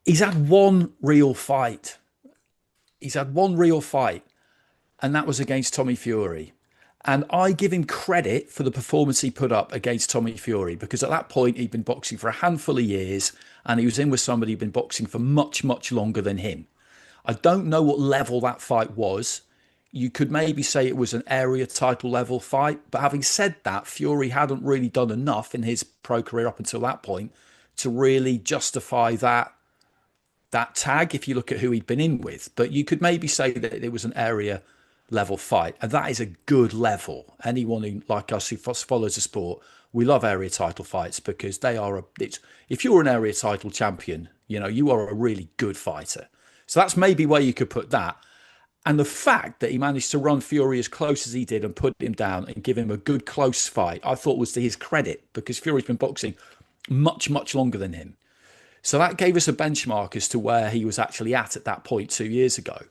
He's had one real fight. He's had one real fight, and that was against Tommy Fury. And I give him credit for the performance he put up against Tommy Fury because at that point he'd been boxing for a handful of years and he was in with somebody who'd been boxing for much, much longer than him. I don't know what level that fight was. You could maybe say it was an area title level fight. But having said that, Fury hadn't really done enough in his pro career up until that point to really justify that tag if you look at who he'd been in with. But you could maybe say that it was an area level fight, and that is a good level. Anyone who, like us, who follows the sport, we love area title fights because they are if you're an area title champion, you are a really good fighter. So that's maybe where you could put that. And the fact that he managed to run Fury as close as he did and put him down and give him a good close fight, I thought was to his credit because Fury's been boxing much, much longer than him. So that gave us a benchmark as to where he was actually at that point 2 years ago.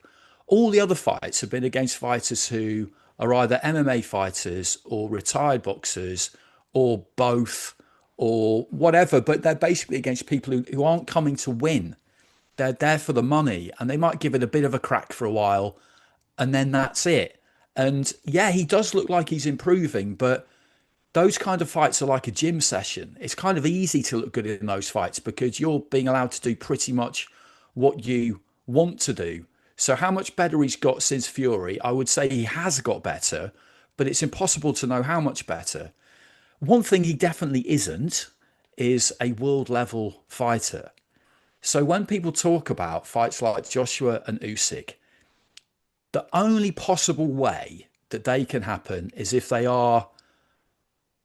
All the other fights have been against fighters who are either MMA fighters or retired boxers or both or whatever, but they're basically against people who aren't coming to win. They're there for the money and they might give it a bit of a crack for a while and then that's it. And yeah, he does look like he's improving, but those kind of fights are like a gym session. It's kind of easy to look good in those fights because you're being allowed to do pretty much what you want to do. So how much better he's got since Fury, I would say he has got better, but it's impossible to know how much better. One thing he definitely isn't is a world level fighter. So when people talk about fights like Joshua and Usyk, the only possible way that they can happen is if they are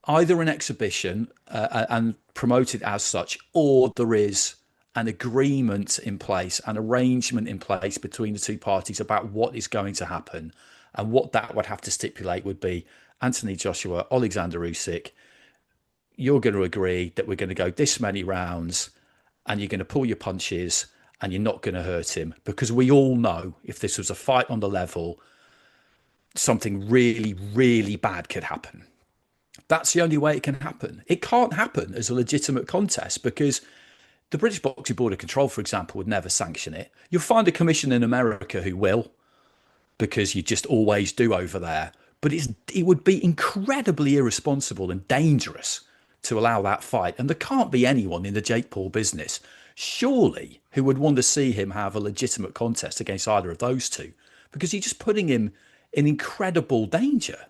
either an exhibition and promoted as such, or there is an agreement in place, an arrangement in place between the two parties about what is going to happen. And what that would have to stipulate would be Anthony Joshua, Alexander Usyk, you're going to agree that we're going to go this many rounds and you're going to pull your punches and you're not going to hurt him. Because we all know if this was a fight on the level, something really, really bad could happen. That's the only way it can happen. It can't happen as a legitimate contest because the British Boxing Board of Control, for example, would never sanction it. You'll find a commission in America who will, because you just always do over there. But it would be incredibly irresponsible and dangerous to allow that fight. And there can't be anyone in the Jake Paul business, surely, who would want to see him have a legitimate contest against either of those two, because you're just putting him in incredible danger.